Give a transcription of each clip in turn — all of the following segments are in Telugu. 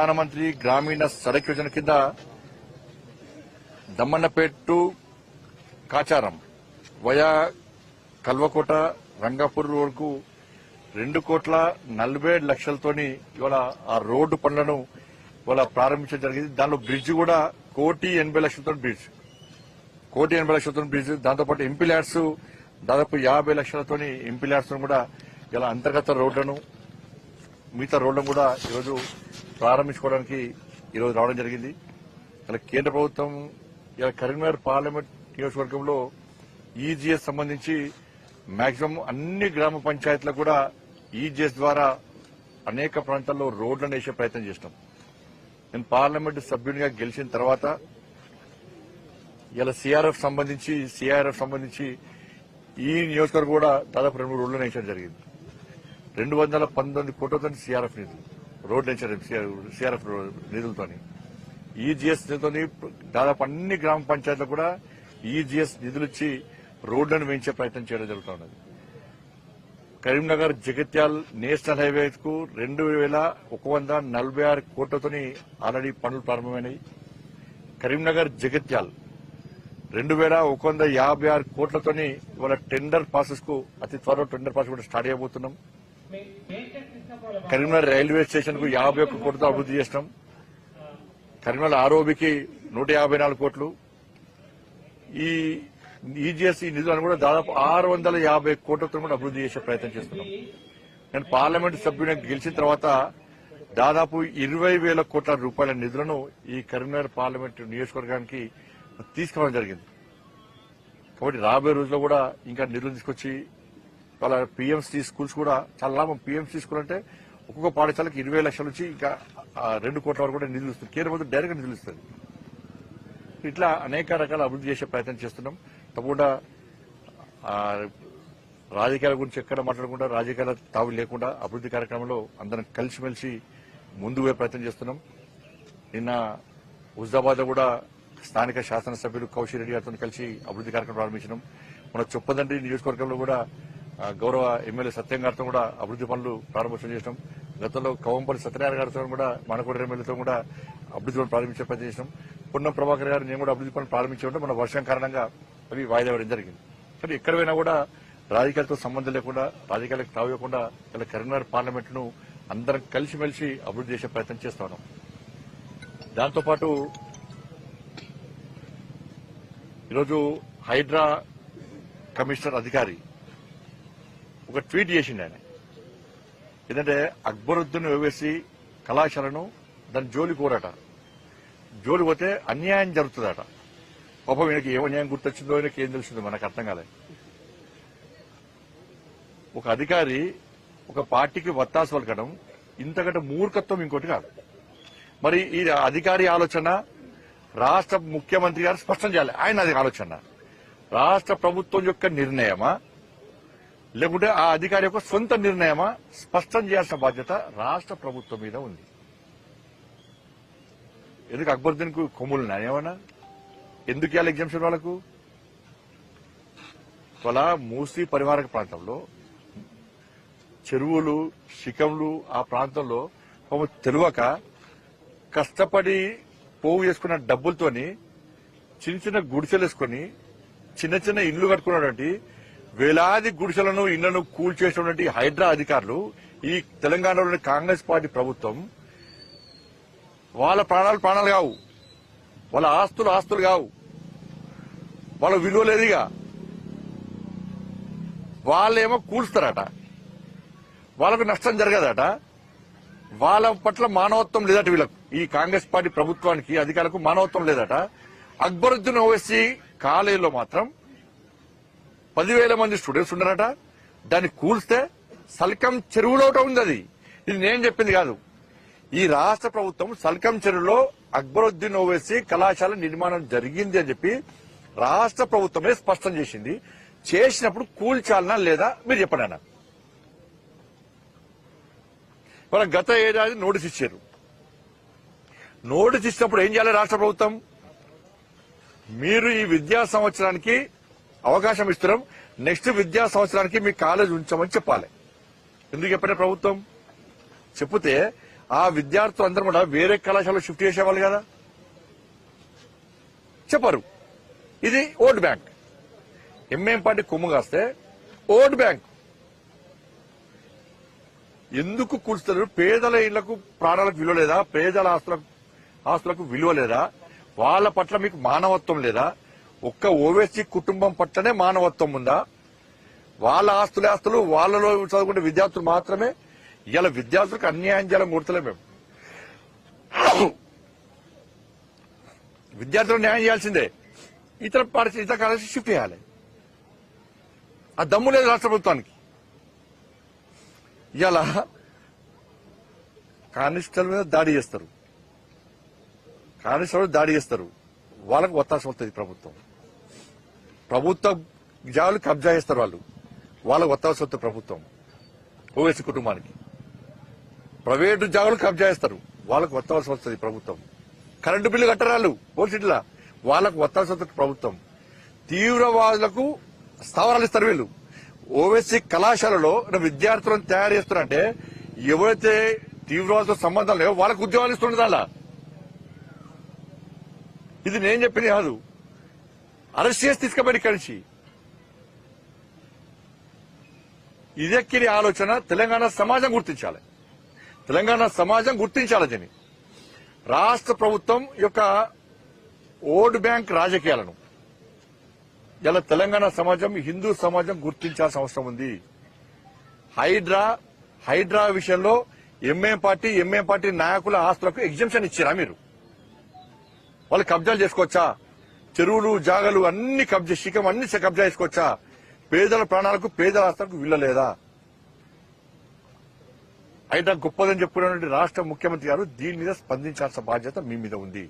ప్రధానమంత్రి గ్రామీణ సడక్ యోజన కింద దమ్మన్నపేట టు కాచారం వయా కల్వకోట రంగాపూర్ రోడ్కు 2,40,00,000తోని ఇవాళ ఆ రోడ్డు పనులను ఇవాళ ప్రారంభించడం జరిగింది. దానిలో బ్రిడ్జ్ కూడా 1,80,00,000తో బ్రిడ్జ్, 1,80,00,000తో బ్రిడ్జ్. దాంతోపాటు ఎంపీ ల్యాడ్స్ దాదాపు 50,00,000తో ఎంపీ ల్యాడ్స్ కూడా ఇలా అంతర్గత రోడ్లను మిగతా రోడ్లను కూడా ఈరోజు ప్రారంభించుకోవడానికి ఈరోజు రావడం జరిగింది. ఇలా కేంద్ర ప్రభుత్వం ఇలా కరీంనగర్ పార్లమెంట్ నియోజకవర్గంలో ఈజీఎస్ సంబంధించి మాక్సిమం అన్ని గ్రామ పంచాయతీలకు కూడా ఈజీఎస్ ద్వారా అనేక ప్రాంతాల్లో రోడ్లను వేసే ప్రయత్నం చేసినాం. నేను పార్లమెంటు సభ్యునిగా గెలిచిన తర్వాత ఇలా సిఆర్ఎఫ్ సంబంధించి ఈ నియోజకవర్గం కూడా దాదాపు 2 రోడ్లను వేయడం జరిగింది. 219 కోట్లతో సిఆర్ఎఫ్ నిధులు రోడ్లు వేసారు. సిఆర్ఎఫ్ నిధులతో ఈజీఎస్ నిధులతో దాదాపు అన్ని గ్రామ పంచాయతీలకు కూడా ఈజీఎస్ నిధులిచ్చి రోడ్లను వేయించే ప్రయత్నం చేయడం జరుగుతున్నది. కరీంనగర్ జగిత్యాల్ నేషనల్ హైవేకు 2,146 కోట్లతో ఆల్రెడీ పనులు ప్రారంభమైనాయి. కరీంనగర్ జగిత్యాల్ 2,156 కోట్లతో ఇవాళ టెండర్ ప్రాసెస్ కు అతి త్వరలో టెండర్ ప్రాసెస్ కూడా స్టార్ట్ చేయబోతున్నాం. కరీంనగర్ రైల్వే స్టేషన్ కు 51 కోట్లతో అభివృద్ది చేసినాం. కరీంనగర్ ఆర్ఓబికి 154 కోట్లు. ఈ ఈజీఎస్ నిధులను కూడా దాదాపు 650 కోట్లతో కూడా అభివృద్ది చేసే ప్రయత్నం చేస్తున్నాం. నేను పార్లమెంటు సభ్యునిగా గెలిచిన తర్వాత దాదాపు 20,000 కోట్ల రూపాయల నిధులను ఈ కరీంనగర్ పార్లమెంటు నియోజకవర్గానికి తీసుకురావడం జరిగింది. కాబట్టి రాబోయే రోజుల్లో కూడా ఇంకా నిధులు తీసుకొచ్చి వాళ్ళ పీఎంసీ స్కూల్స్ కూడా చాలా లాభం. పీఎంసీ స్కూల్ అంటే ఒక్కొక్క పాఠశాలకు 20 లక్షల నుంచి ఇంకా 2 కోట్ల వరకు కూడా నిధులు ఇస్తుంది. కేంద్ర ప్రభుత్వం డైరెక్ట్ నిధులు ఇస్తుంది. ఇట్లా అనేక రకాల అభివృద్ది చేసే ప్రయత్నం చేస్తున్నాం. తప్పకుండా రాజకీయాల గురించి ఎక్కడ మాట్లాడకుండా, రాజకీయాల తావు లేకుండా అభివృద్ది కార్యక్రమంలో అందరం కలిసిమెలిసి ముందుకు పోయే ప్రయత్నం చేస్తున్నాం. నిన్న హుజాబాద్ లో కూడా స్థానిక శాసనసభ్యులు కౌశిక్ రెడ్డి గారితో కలిసి అభివృద్ది కార్యక్రమం ప్రారంభించినాం. మన చొప్పదండి నియోజకవర్గంలో కూడా గౌరవ ఎమ్మెల్యే సత్యం గారితో కూడా అభివృద్ది పనులు ప్రారంభోత్సవం చేసినాం. గతంలో కవంపల్లి సత్యనారాయణ గారితో కూడా మనకోట ఎమ్మెల్యేతో కూడా అభివృద్ది పనులు ప్రారంభించే ప్రయత్నం చేసినాం. పొన్నం ప్రభాకర్ గారు నేను కూడా అభివృద్ది పనులు ప్రారంభించే మన వర్షం కారణంగా అవి వాయిదా వేయడం జరిగింది. కానీ ఎక్కడ పోయినా కూడా రాజకీయాలతో సంబంధం లేకుండా, రాజకీయాలకు తావేయకుండా ఇలా కరీంనగర్ పార్లమెంటును అందరం కలిసిమెలిసి అభివృద్ది చేసే ప్రయత్నం చేస్తా ఉన్నాం. దాంతోపాటు ఈరోజు హైడ్రా కమిషనర్ అధికారి ఒక ట్వీట్ చేసిండు. ఆయన ఏంటంటే అక్బరుద్దీన్ ఓవైసీ కళాశాలను దాని జోలి కోరట, జోలి పోతే అన్యాయం జరుగుతుందట. పాపం ఈయనకి ఏం అన్యాయం గుర్తొచ్చిందో ఆయనకి ఏం తెలిసిందో మనకు అర్థం కాలేదు. ఒక అధికారి ఒక పార్టీకి వత్తాసు పలకడం ఇంతకంటే మూర్ఖత్వం ఇంకోటి కాదు. మరి ఈ అధికారి ఆలోచన రాష్ట్ర ముఖ్యమంత్రి గారు స్పష్టం చేయాలి. ఆయన అది ఆలోచన రాష్ట్ర ప్రభుత్వం యొక్క నిర్ణయమా లేకుంటే ఆ అధికారి యొక్క సొంత నిర్ణయమా స్పష్టం చేయాల్సిన బాధ్యత రాష్ట్ర ప్రభుత్వం మీద ఉంది. ఎందుకు అక్బరుద్దీన్ కు కొమ్ములు ఏమన్నా ఎందుకు ఇవ్వాలి ఎగ్జామ్షన్ వాళ్ళకు? వాళ్ళ మూసీ పరివారక ప్రాంతంలో చెరువులు, శిఖంలు ఆ ప్రాంతంలో తెలియక కష్టపడి పోగు చేసుకున్న డబ్బులతోని చిన్న చిన్న గుడిసెలు వేసుకుని చిన్న చిన్న ఇళ్లు కట్టుకున్నటువంటి వేలాది గుడిసెలను ఇళ్లను కూల్చేసినటువంటి హైడ్రా అధికారులు ఈ తెలంగాణలోని కాంగ్రెస్ పార్టీ ప్రభుత్వం వాళ్ళ ప్రాణాలు కావు, వాళ్ళ ఆస్తులు కావు, వాళ్ళ విలువ లేదుగా. వాళ్ళేమో కూల్స్తారట, వాళ్ళకు నష్టం జరగదట, వాళ్ళ పట్ల మానవత్వం లేదట. వీళ్ళకు ఈ కాంగ్రెస్ పార్టీ ప్రభుత్వానికి అధికారులకు మానవత్వం లేదట. అక్బరుద్దీన్ ఓవైసీ కాలేజీలో మాత్రం 10,000 మంది స్టూడెంట్స్ ఉన్నారట. దాన్ని కూల్స్తే సల్కం చెరువులో ఉంది. అది ఇది నేను చెప్పింది కాదు. ఈ రాష్ట్ర ప్రభుత్వం సల్కం చెరువులో అక్బరుద్దీన్ ఓవైసీ కళాశాల నిర్మాణం జరిగింది అని చెప్పి రాష్ట్ర ప్రభుత్వమే స్పష్టం చేసింది. చేసినప్పుడు కూల్చాలనా లేదా మీరు చెప్పండి అన్న. వాళ్ళ గత ఏడాది నోటీస్ ఇచ్చారు. నోటీస్ ఇచ్చినప్పుడు ఏం చేయాలి రాష్ట్ర ప్రభుత్వం? మీరు ఈ విద్యా సంవత్సరానికి అవకాశం ఇస్తున్నాం, నెక్స్ట్ విద్యా సంవత్సరానికి మీ కాలేజ్ ఉంచమని చెప్పాలి. ఎందుకు చెప్పిన ప్రభుత్వం చెప్తే ఆ విద్యార్థులు అందరూ కూడా వేరే కళాశాలలో షిఫ్ట్ చేసేవాళ్ళు కదా, చెప్పరు. ఇది ఓట్ బ్యాంక్. ఎంఏం పార్టీ కొమ్ము కాస్తే ఓట్ బ్యాంక్ ఎందుకు కూల్చుతారు? పేదల ఇళ్లకు ప్రాణాలకు విలువ లేదా? పేదల ఆస్తులకు విలువ లేదా? వాళ్ళ పట్ల మీకు మానవత్వం లేదా? ఒక్క ఓవైసీ కుటుంబం పట్లనే మానవత్వం ఉందా? వాళ్ళ ఆస్తులు వాళ్ళలో చదువుకునే విద్యార్థులు మాత్రమే. ఇలా విద్యార్థులకు అన్యాయం చేయాలని కోరుతలే మేము. విద్యార్థులకు న్యాయం చేయాల్సిందే. ఇతర కాలేజీ షిఫ్ట్ చేయాలి. ఆ దమ్ము లేదు రాష్ట్ర ప్రభుత్వానికి. ఇలా కానిస్టేబుల్ మీద దాడి చేస్తారు, వాళ్ళకు ఒత్తాస వస్తుంది ప్రభుత్వం. జాగాలు కబ్జా చేస్తారు వాళ్ళకు ఒత్తాస వస్తుంది ప్రభుత్వం. ఓవైసీ కుటుంబానికి ప్రైవేటు జాగాలు కబ్జా చేస్తారు, వాళ్ళకు ఒత్తాస వస్తుంది ప్రభుత్వం. కరెంటు బిల్లు కట్టరాళ్ళు పోలీసులా, వాళ్ళకు ఒత్తాస వస్తుంది ప్రభుత్వం. తీవ్రవాదులకు స్థావరాలు ఇస్తారు వీళ్ళు. ఓవైసీ కళాశాలలో విద్యార్థులను తయారు చేస్తున్నారంటే ఎవరైతే తీవ్రవాదులతో సంబంధం లేవో వాళ్ళకు ఉద్యోగాలు ఇస్తుండదు. అలా ఇది నేను చెప్పింది కాదు, అరెస్ట్ చేసి తీసుకుపోయి ఇక్కడి నుంచి. ఇదెక్కిరి ఆలోచన తెలంగాణ సమాజం గుర్తించాలి. దీన్ని రాష్ట్ర ప్రభుత్వం యొక్క ఓట్ బ్యాంక్ రాజకీయాలను ఇలా తెలంగాణ సమాజం, హిందూ సమాజం గుర్తించాల్సిన అవసరం ఉంది. హైడ్రా విషయంలో ఎంఏం పార్టీ నాయకుల ఆస్తులకు ఎగ్జంప్షన్ ఇచ్చారా మీరు? వాళ్ళు కబ్జాలు చేసుకోవచ్చా? చెరువులు, జాగలు అన్ని అన్ని కబ్జా చేసుకోవచ్చా? పేదల ప్రాణాలకు, పేదల ఆస్తులకు విలువలేదా? హైడ్రా గొప్పదని చెప్పుకున్నటువంటి రాష్ట్ర ముఖ్యమంత్రి గారు దీని మీద స్పందించాల్సిన బాధ్యత మీ మీద ఉంది.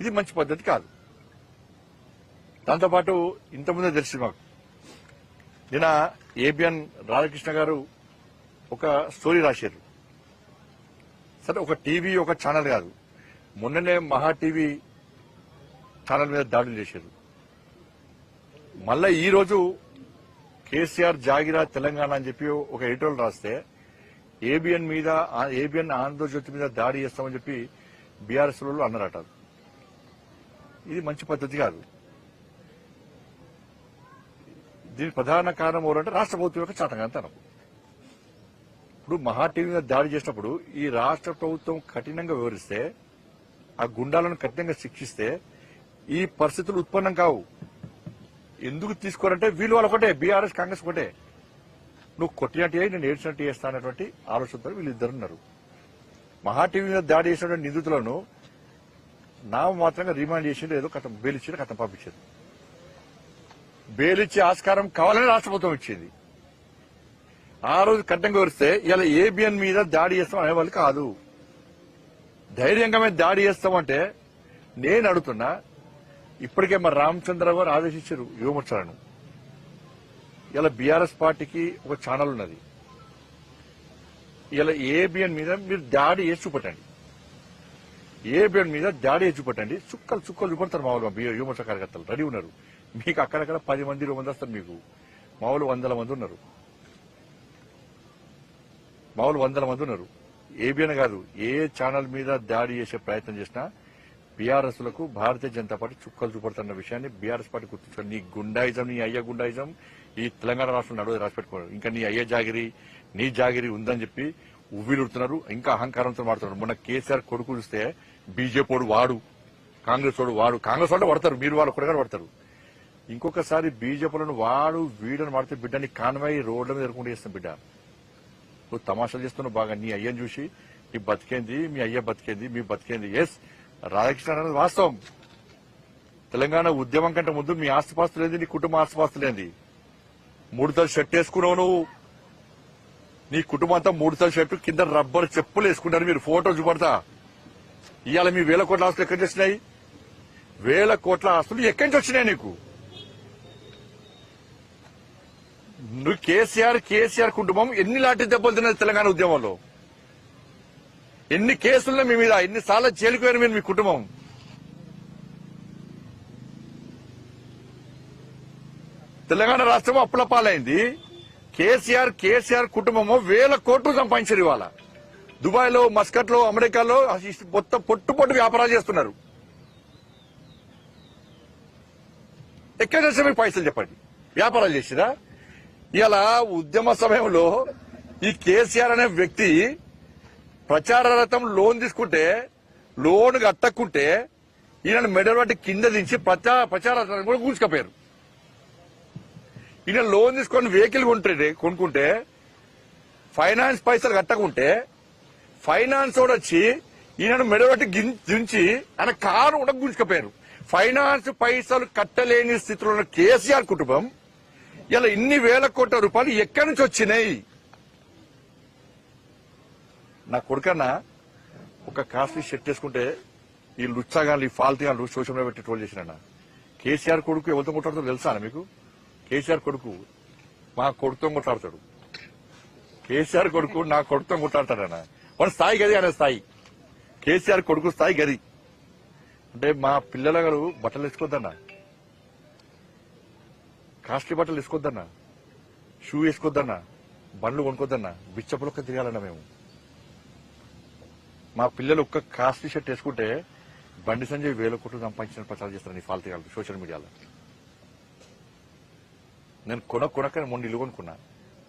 ఇది మంచి పద్ధతి కాదు. దాంతోపాటు ఇంతకుముందే తెలిసి మాకు నిన్న ఏబిఎన్ రాధాకృష్ణ గారు ఒక స్టోరీ రాశారు. సరే, ఒక టీవీ ఒక ఛానల్ కాదు, మొన్ననే మహా టీవీ ఛానల్ మీద దాడులు చేశారు. మళ్ళా ఈ రోజు కేసీఆర్ జాగిరా తెలంగాణ అని చెప్పి ఒక ఎడిటోరియల్ రాస్తే ఏబిఎన్ ఆంధ్రజ్యోతి మీద దాడి చేస్తామని చెప్పి బీఆర్ఎస్ వాళ్ళు అన్నారట. ఇది మంచి పద్ధతి కాదు. దీని ప్రధాన కారణం ఎవరంటే రాష్ట్ర ప్రభుత్వం యొక్క చాటంతనం. ఇప్పుడు మహా టీవీ మీద దాడి చేసినప్పుడు ఈ రాష్ట్ర ప్రభుత్వం కఠినంగా వివరిస్తే, ఆ గుండాలను కఠినంగా శిక్షిస్తే ఈ పరిస్థితులు ఉత్పన్నం కావు. ఎందుకు తీసుకోరంటే వీళ్ళు వాళ్ళు ఒకటే, బీఆర్ఎస్ కాంగ్రెస్ ఒకటే. నువ్వు కొట్టినట్టు నేను ఏడ్చినట్టు చేస్తా అనేటువంటి ఆలోచనతో వీళ్ళిద్దరున్నారు. మహా టీవీ మీద దాడి చేసినటువంటి నిందితులను నామమాత్రంగా రిమాండ్ చేసి ఏదో కథం బెయిల్ ఇచ్చి కథం పంపించారు. బెయిల్ ఇచ్చే ఆస్కారం కావాలని రాష్ట్ర ప్రభుత్వం ఇచ్చింది. ఆ రోజు కఠినంగా వివరిస్తే ఇలా ఏబిఎన్ మీద దాడి చేస్తాం అనేవాళ్ళు కాదు. ధైర్యంగా మేము దాడి చేస్తామంటే నేను అడుగుతున్నా, ఇప్పటికే మరి రామచంద్రరావు గారు ఆదేశించారు యువమోర్చాలను. ఇలా బీఆర్ఎస్ పార్టీకి ఒక ఛానల్ ఉన్నది. ఇలా ఏబిఎన్ మీద మీరు దాడి చేసి చూపట్టండి. ఏబిఎన్ మీద దాడి చేసి చూపట్టండి. చుక్కలు చూపడతారు మామూలుగా యువమోర్చా కార్యకర్తలు రెడీ ఉన్నారు. మీకు అక్కడక్కడ 10 మంది 20 మంది వస్తారు. మీకు మామూలు 100 మంది ఉన్నారు. ఏబిఎన్ కాదు, ఏ ఛానల్ మీద దాడి చేసే ప్రయత్నం చేసినా బీఆర్ఎస్ లకు భారతీయ జనతా పార్టీ చుక్కలు చూపడుతున్న విషయాన్ని బీఆర్ఎస్ పార్టీ గుర్తించారు. నీ గుండాయిజం, నీ అయ్య గుండాయిజం ఈ తెలంగాణ రాష్ట్రంలో నడువు రాసిపెట్టుకున్నారు. ఇంకా నీ అయ్య జాగిరి, నీ జాగిరి ఉందని చెప్పి ఉవ్విలుడుతున్నారు. ఇంకా అహంకారంతో మాడుతున్నారు. మొన్న కేసీఆర్ కొడుకు చూస్తే బీజేపీ వాడు, కాంగ్రెస్ వాడు, కాంగ్రెస్ వాళ్ళు పడతారు, మీరు వాళ్ళు కూడా పడతారు. ఇంకొకసారి బీజేపీలను వాడు వీడని వాడితే బిడ్డని కాన్వాయి రోడ్ల మీద ఎదుర్కొంటూ చేస్తాం. బిడ్డ నువ్వు తమాషాలు చేస్తున్నావు బాగా. నీ అయ్యని చూసి నీ బతికేంది, మీ అయ్య బతికేంది, మీ బతికేంది. ఎస్, రాధాకృష్ణ అనేది వాస్తవం. తెలంగాణ ఉద్యమం కంటే ముందు మీ ఆస్తిపాస్తులేంది, నీ కుటుంబ ఆస్తిపాస్తులేంది. 3 తల షర్ట్ వేసుకున్నావు నువ్వు. నీ కుటుంబం అంతా 3 తల షర్టు కింద రబ్బర్ చెప్పులు వేసుకుంటారు. మీరు ఫోటో చూపడతా. ఇవాళ మీ 1000 కోట్ల ఆస్తులు ఎక్కడి నుంచి వచ్చినాయి? 1000 కోట్ల ఆస్తులు ఎక్కడి నుంచి వచ్చినాయి నీకు? నువ్వు కేసీఆర్ కుటుంబం ఎన్ని లాంటి దెబ్బలు తిన్నది తెలంగాణ ఉద్యమంలో? ఎన్ని కేసుల్లో మీ మీద, ఎన్నిసార్లు జైలుకు మీరు మీ కుటుంబం? తెలంగాణ రాష్ట్రం అప్పుల పాలైంది. కేసీఆర్ కుటుంబము 1000 కోట్లు సంపాదించారు ఇవాళ. దుబాయ్ లో, మస్కట్ లో, అమెరికాలో మొత్తం పొట్టు వ్యాపారాలు చేస్తున్నారు. ఎక్కడ చేస్తే మీకు పైసలు చెప్పండి, వ్యాపారాలు చేసిరా? ఇలా ఉద్యమ సమయంలో ఈ కేసీఆర్ అనే వ్యక్తి ప్రచార రథం లోన్ తీసుకుంటే, లోన్ కట్టకుంటే ఈయన మెడల్ పట్టి కింద దించి ప్రచార రథం కూడా కూర్చుకపోయారు. ఈయన లోన్ తీసుకొని వెహికల్ కొనుక్కుంటే ఫైనాన్స్ పైసలు కట్టకుంటే ఫైనాన్స్ కూడా వచ్చి ఈయన మెడల్ పట్టి దించి ఆయన కారు కూడా గుంజుకపోయారు. ఫైనాన్స్ పైసలు కట్టలేని స్థితిలో ఉన్న కేసీఆర్ కుటుంబం ఇలా ఇన్ని 1000 కోట్ల రూపాయలు ఎక్కడి నుంచి వచ్చినాయి? నా కొడుకన్నా ఒక కాస్ట్లీ షర్ట్ వేసుకుంటే ఈ లుచ్చాగాళ్ళు, ఈ ఫాల్తీగాళ్ళు సోషల్ మీడియా పెట్టి ట్రోల్ చేసిన కేసీఆర్ కొడుకు ఎవరితో కొట్లాడుతాడో తెలుసా మీకు? కేసీఆర్ కొడుకు మా కొడుకుతో కొట్లాడతాడు. కేసీఆర్ కొడుకు నా కొడుకుతో కొట్లాడతాడన్న వాడి స్థాయి గది, అనే స్థాయి. కేసీఆర్ కొడుకు స్థాయి గది. అంటే మా పిల్లల గారు బట్టలు వేసుకోవద్దన్నా, కాస్ట్లీ బట్టలు వేసుకోవద్దన్నా, షూ వేసుకోవద్దన్నా, బండ్లు కొనుక్కోద్దన్నా, బిచ్చపులొక్క తిరగాలన్నా మేము. మా పిల్లలు ఒక్క కాస్ట్లీ షర్ట్ వేసుకుంటే బండి సంజయ్ 1000 కోట్లు సంపాదించిన ప్రచారం చేస్తాను ఈ ఫాల్తీగాళ్ళు సోషల్ మీడియాలో. నేను కొనక మొన్న ఇల్లు కొనుక్కున్నా.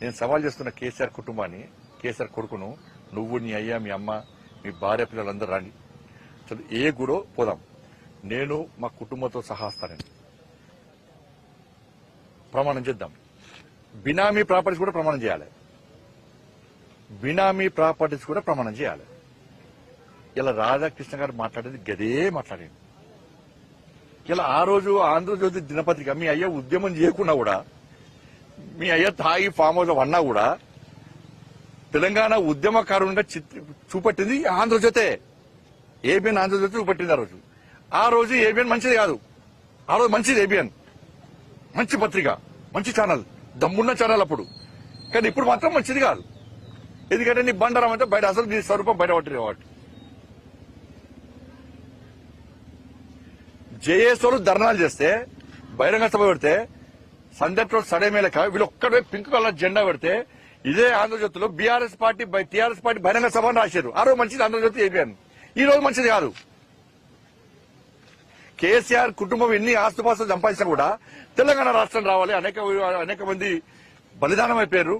నేను సవాల్ చేస్తున్న కేసీఆర్ కుటుంబాన్ని, కేసీఆర్ కొడుకును, నువ్వు, నీ అయ్యా, మీ అమ్మ, మీ భార్య, పిల్లలందరూ రండి, అసలు ఏ గుడో పోదాం. నేను మా కుటుంబంతో సహా వస్తానని ప్రమాణం చేద్దాం. బినామీ ప్రాపర్టీస్ కూడా ప్రమాణం చేయాలి. బినామీ ప్రాపర్టీస్ కూడా ప్రమాణం చేయాలి. ఇలా రాధాకృష్ణ గారు మాట్లాడేది గదే మాట్లాడింది. ఇలా ఆ రోజు ఆంధ్రజ్యోతి దినపత్రిక మీ అయ్య ఉద్యమం చేయకుండా కూడా, మీ అయ్య తాగి ఫామ్ హౌస్ అన్నా కూడా తెలంగాణ ఉద్యమకారునిగా చూపట్టింది ఆంధ్రజ్యోతే. ఏబిఎన్ ఆంధ్రజ్యోతి చూపట్టింది ఆ రోజు ఏబిఎన్ మంచిది కాదు. ఆ రోజు మంచిది ఏబిఎన్, మంచి పత్రిక, మంచి ఛానల్, దమ్మున్న ఛానల్ అప్పుడు. కానీ ఇప్పుడు మాత్రం మంచిది కాదు. ఎందుకంటే నీ బండారం అంటే బయట అసలు నీ స్వరూపం బయట పట్టింది కాబట్టి. జేఏసోలు ధర్నాలు చేస్తే, బహిరంగ సభ పెడితే, సందర్భ రోడ్ సడేమేలక వీళ్ళు ఒక్కడే పింక్ కలర్ జెండా పెడితే ఇదే ఆంధ్రజ్యోతిలో టీఆర్ఎస్ పార్టీ బహిరంగ సభ రాశారు. ఆ రోజు మంచిది ఆంధ్రజ్యోతి ఏబిఎన్. ఈ రోజు మంచిది కాదు. కేసీఆర్ కుటుంబం ఎన్ని ఆస్తుపాస్తులు సంపాదించినా కూడా తెలంగాణ రాష్ట్రం రావాలి. అనేక మంది బలిదానం అయిపోయారు.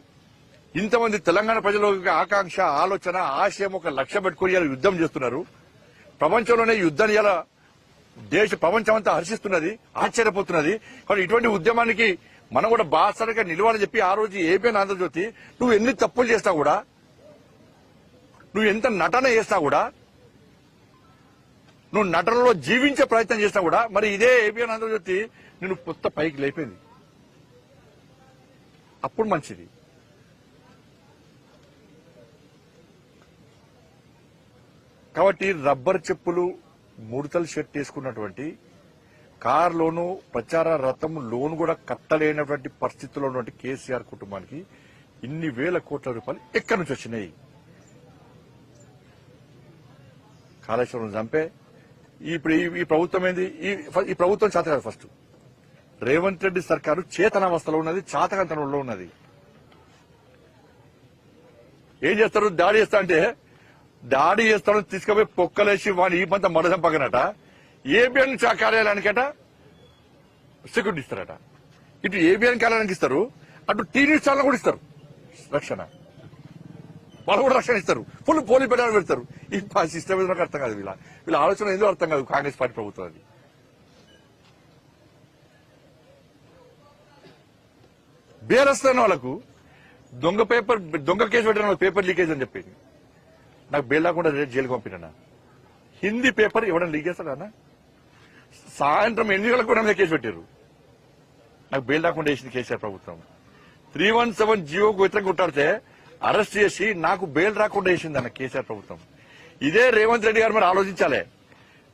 ఇంతమంది తెలంగాణ ప్రజల ఆకాంక్ష, ఆలోచన, ఆశయం ఒక లక్ష్యం పెట్టుకుని ఇలా యుద్ధం చేస్తున్నారు. ప్రపంచంలోనే యుద్ధం ఇలా ప్రపంచం అంతా హర్షిస్తున్నది, ఆశ్చర్యపోతున్నది. కానీ ఇటువంటి ఉద్యమానికి మనం కూడా బాసరగా నిలవాలని చెప్పి ఆ రోజు ఏబిఎన్ ఆంధ్రజ్యోతి, నువ్వు ఎన్ని తప్పులు చేస్తా కూడా, నువ్వు ఎంత నటన చేస్తా కూడా, నువ్వు నటనలో జీవించే ప్రయత్నం చేసినా కూడా మరి ఇదే ఏబిఎన్ ఆంధ్రజ్యోతి నిన్ను కొత్త పైకి లేపింది. అప్పుడు మంచిది. కాబట్టి రబ్బర్ చెప్పులు, ముడతల షర్ట్ వేసుకున్నటువంటి, కారులోను ప్రచార రథం లోన్ కూడా కట్టలేనటువంటి పరిస్థితుల్లో ఉన్నటువంటి కేసీఆర్ కుటుంబానికి ఇన్ని 1000 కోట్ల రూపాయలు ఎక్కడి నుంచి వచ్చినాయి? కాళేశ్వరం చంపే ఇప్పుడు ఈ ప్రభుత్వం ఏంది? ఈ ప్రభుత్వం చేత కాదు. ఫస్ట్ రేవంత్ రెడ్డి సర్కారు చేతనావస్థలో ఉన్నది, చాతకంతనంలో ఉన్నది. ఏం చేస్తారు? దాడి చేస్తా అంటే దాడి చేస్తాడని తీసుకుపోయి పొక్కలేసి వాడిని ఈ పంత మడదంపగనట, ఏబిఎన్ కార్యాలయానికట సెక్యూరిటీ ఇస్తారట. ఇటు ఏబిఎన్ కార్యాలయానికి ఇస్తారు, అటు టీవీ ఛానల్ కూడా ఇస్తారు రక్షణ. వాళ్ళు కూడా రక్షణ ఇస్తారు, ఫుల్ పోలీస్ పెట్టాలని పెడతారు. ఈ సిస్టమ్ ఏదో నాకు అర్థం కాదు. వీళ్ళ ఆలోచన ఏదో అర్థం కాదు కాంగ్రెస్ పార్టీ ప్రభుత్వం. అది బేరస్తున్న వాళ్ళకు దొంగ కేసు పెట్టిన వాళ్ళకి పేపర్ లీకేజ్ అని చెప్పింది. నాకు బెయిల్ లేకుండా జైలుకి పంపినా. హిందీ పేపర్ ఇవ్వడం లీక్ చేస్తాడన్నా. సాయంత్రం 8 గంటలకు కూడా కేసు పెట్టారు. నాకు బెయిల్ లేకుండా వేసింది కేసీఆర్ ప్రభుత్వం. 317 జీవోకు వ్యతిరేకంగా కొట్టాడితే అరెస్ట్ చేసి నాకు బెయిల్ రాకుండా వేసింది అన్న కేసీఆర్ ప్రభుత్వం. ఇదే రేవంత్ రెడ్డి గారు మరి ఆలోచించాలి.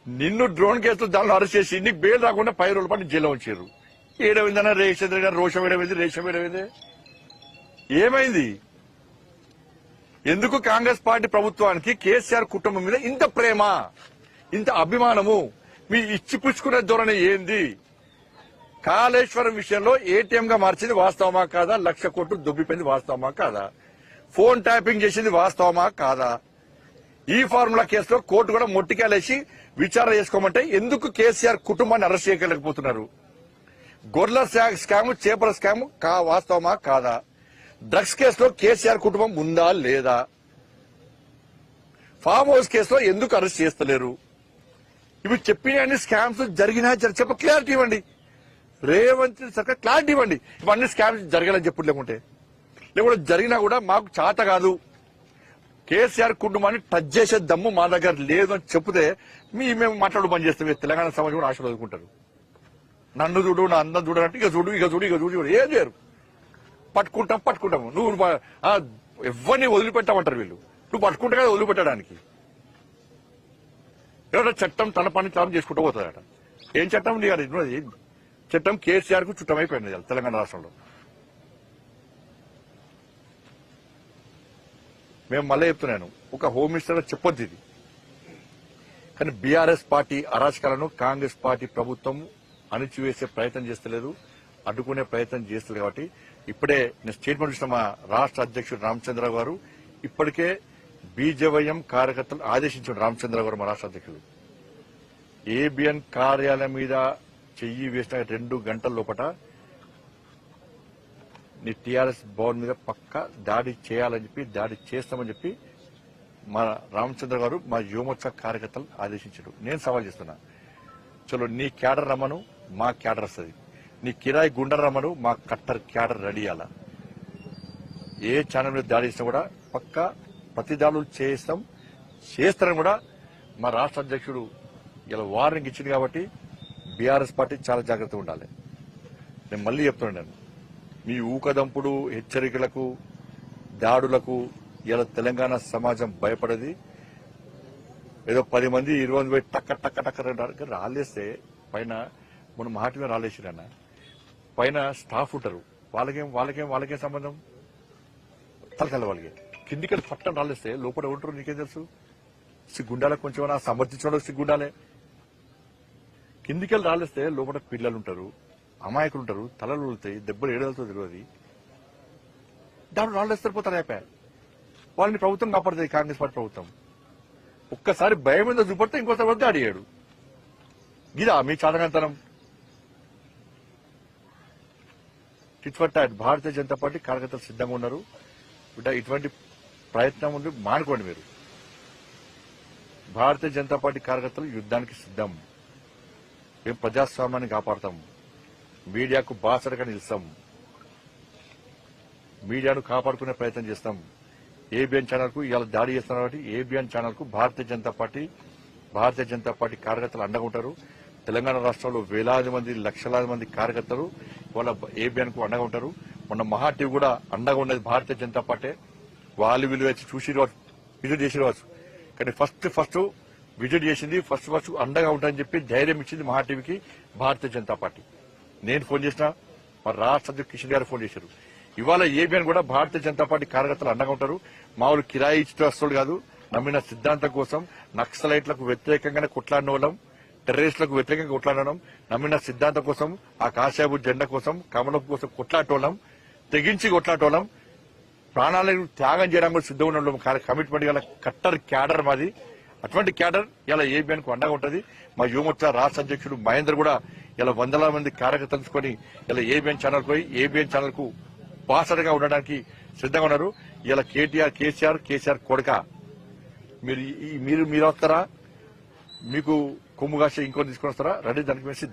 నిన్ను డ్రోన్ కేసులో దానిలో అరెస్ట్ చేసి నీకు బెయిల్ రాకుండా 10 రోజుల పాటు జైల్లో ఉంచారు. ఏడమైందన్న రేషంద్ర గారు రోషం ఏడమైంది, రేషం ఏడమైంది, ఏమైంది? ఎందుకు కాంగ్రెస్ పార్టీ ప్రభుత్వానికి కేసీఆర్ కుటుంబం మీద ఇంత ప్రేమ, ఇంత అభిమానము? మీ ఇచ్చిపుచ్చుకునే ధోరణి ఏంది? కాళేశ్వరం విషయంలో ఏటీఎం గా మార్చింది వాస్తవమా కాదా? 1,00,000 కోట్లు దొబ్బిపోయింది వాస్తవమా కాదా? ఫోన్ ట్యాపింగ్ చేసింది వాస్తవమా కాదా? ఈ ఫార్ములా కేసులో కోర్టు కూడా మొట్టికాలేసి విచారణ చేసుకోమంటే ఎందుకు కేసీఆర్ కుటుంబాన్ని అరెస్ట్ చేయలేకపోతున్నారు? గొర్రెల స్కామ్, చేపల స్కామ్ వాస్తవమా కాదా? డ్రగ్స్ కేసులో కేసీఆర్ కుటుంబం ఉందా లేదా? ఫామ్ హౌస్ కేసులో ఎందుకు అరెస్ట్ చేస్తలేరు? ఇవి చెప్పిన స్కామ్స్ జరిగినా చెప్ప క్లారిటీ ఇవ్వండి. రేవంత్ సర్కార్ క్లారిటీ ఇవ్వండి. ఇవన్నీ స్కామ్స్ జరగాలని చెప్పు, లేకుంటే జరిగినా కూడా మాకు చేత కాదు, కేసీఆర్ కుటుంబాన్ని టచ్ చేసే దమ్ము మా దగ్గర లేదు అని చెప్తే మేము మాట్లాడు బంద్ చేస్తాం. తెలంగాణ సమాజం కూడా ఆశలు వదులుకుంటారు. నన్ను చూడు, నా అందం చూడాలంటే ఇక చూడు ఏం చేయరు. పట్టుకుంటాము. నువ్వు ఎవరిని వదిలిపెట్టామంటారు వీళ్ళు. నువ్వు పట్టుకుంటే కదా వదిలిపెట్టడానికి. ఎవరైనా చట్టం తన పని తాను చేసుకుంటూ పోతుందట. ఏం చట్టం నీకు? చట్టం కేసీఆర్ కు చుట్టమైపోయింది తెలంగాణ రాష్ట్రంలో. మేము మళ్ళీ చెప్తున్నాను, ఒక హోమ్ మినిస్టర్ చెప్పొద్దు ఇది, కానీ బీఆర్ఎస్ పార్టీ అరాచకాలను కాంగ్రెస్ పార్టీ ప్రభుత్వం అణిచివేసే ప్రయత్నం చేస్తలేదు, అడ్డుకునే ప్రయత్నం చేస్తుంది. కాబట్టి ఇప్పుడే నేను స్టేట్మెంట్ ఇచ్చిన మా రాష్ట్ర అధ్యక్షుడు రామచంద్రరావు గారు ఇప్పటికే బీజేవైఎం కార్యకర్తలు ఆదేశించారు. రామచంద్రరావు గారు మా రాష్ట్ర అధ్యక్షుడు ఏబిఎన్ కార్యాలయం మీద చెయ్యి వేసిన 2 గంటల లోపల నీ టీఆర్ఎస్ భవన్ మీద పక్క దాడి చేయాలని చెప్పి, దాడి చేస్తామని చెప్పి మా రామచంద్ర గారు మా యువమోర్చా కార్యకర్తలు ఆదేశించారు. నేను సవాల్ చేస్తున్నా, చలో నీ క్యాడర్ రమ్మను, మా క్యాడర్ వస్తుంది. నీ కిరాయి గుండె రమ్మను, మా కట్టర్ క్యాడర్ రెడీ అలా. ఏ ఛానల్ మీద దాడి చేసినా కూడా పక్క ప్రతి దాడులు చేస్తారని కూడా మా రాష్ట్ర అధ్యక్షుడు ఇలా వార్నింగ్ ఇచ్చింది. కాబట్టి బీఆర్ఎస్ పార్టీ చాలా జాగ్రత్తగా ఉండాలి. నేను మళ్ళీ చెప్తున్నాను, మీ ఊకదంపుడు హెచ్చరికలకు, దాడులకు ఇలా తెలంగాణ సమాజం భయపడది. ఏదో 10 మంది 20 మంది పోయి టక్క రాలేస్తే పైన మన మాట మీద రాలేసిరన్న పైన స్టాఫ్ ఉంటారు, వాళ్ళకేం సంబంధం? తలకల్ల వాళ్ళకి కిందికి పట్టం రాలేస్తే లోపల ఉంటారు. నీకేం తెలుసు? సిగ్గుండాలే, కొంచెం సమర్థించడం సిగ్గుండాలే. కిందికెళ్ళి రాలేస్తే లోపల పిల్లలు ఉంటారు, అమాయకులు ఉంటారు, తలలు ఉలుతాయి, దెబ్బలు ఏడలతో తెలియదు. దాని రాళ్ళేస్తారు, పోతారు. అయిపోయా వాళ్ళని ప్రభుత్వం కాపాడుతుంది, కాంగ్రెస్ పార్టీ ప్రభుత్వం. ఒక్కసారి భయం మీద చూపడితే ఇంకోసారి వద్ద అడిగాడు. ఇదా మీ చాదగంతనం? Tit for tat. Bharatiya Janata Party కార్యకర్తలు సిద్ధంగా ఉన్నారు. ఇటువంటి ప్రయత్నం ఉంది, మానుకోండి మీరు. భారతీయ జనతా పార్టీ కార్యకర్తలు యుద్ధానికి సిద్ధం. మేము ప్రజాస్వామ్యాన్ని కాపాడతాం, మీడియాకు బాసటగా నిలుస్తాం, మీడియాను కాపాడుకునే ప్రయత్నం చేస్తాం. ఏబిఎన్ ఛానల్ కు ఇవాళ దాడి చేస్తున్నారు కాబట్టి ఏబిఎన్ ఛానల్ కు భారతీయ జనతా పార్టీ కార్యకర్తలు అండగా ఉంటారు. తెలంగాణ రాష్ట్రంలో వేలాది మంది, లక్షలాది మంది కార్యకర్తలు ఇవాళ ఏబిఎన్ కు అండగా ఉంటారు. మొన్న మహా టీవీ కూడా అండగా ఉన్నది భారతీయ జనతా పార్టీ. వాళ్ళు వీళ్ళు వచ్చి చూసి విజిట్ చేసి రావచ్చు, కానీ ఫస్ట్ విజిట్ చేసింది, ఫస్ట్ అండగా ఉంటారని చెప్పి ధైర్యం ఇచ్చింది మహా టీవీకి భారతీయ జనతా పార్టీ. నేను ఫోన్ చేసిన, మా రాష్ట్ర అధ్యక్షుడు కిషన్ గారు ఫోన్ చేశారు. ఇవాళ ఏబిఎన్ కూడా భారతీయ జనతా పార్టీ కార్యకర్తలు అండగా ఉంటారు. మామూలు కిరాయి ఇచ్చేస్తుడు కాదు, నమ్మిన సిద్ధాంతం కోసం నక్సలైట్లకు వ్యతిరేకంగానే కొట్లాడిన వాళ్ళం, టెర్రరిస్టులకు వ్యతిరేకంగా కొట్లాడడం, నమ్మిన సిద్ధాంతం కోసం, ఆ కాషాయపు జెండా కోసం, కమలం కోసం కొట్లాటోళ్ళం, తెగించి కొట్లాటోళ్ళం, ప్రాణాలను త్యాగం చేయడానికి కూడా సిద్ధంగా ఉండడం. కమిట్మెంట్ గల కట్టర్ క్యాడర్ మాది. అటువంటి క్యాడర్ ఇలా ఏబిఎన్ కు అండగా ఉంటుంది. మా యువమోర్చా రాష్ట్ర అధ్యక్షుడు మహేందర్ కూడా ఇలా వందల మంది కార్యకర్తలుకొని ఇలా ఏబిఎన్ ఛానల్ పోయి ఏబిఎన్ ఛానల్ కు బాసటగా ఉండడానికి సిద్ధంగా ఉన్నారు. ఇలా కేసీఆర్ కొడక మీరు వస్తారా? మీకు కొమ్ము కాసి ఇంకొని తీసుకొని వస్తారా? రెడీ, దానికి మేము సిద్ధం.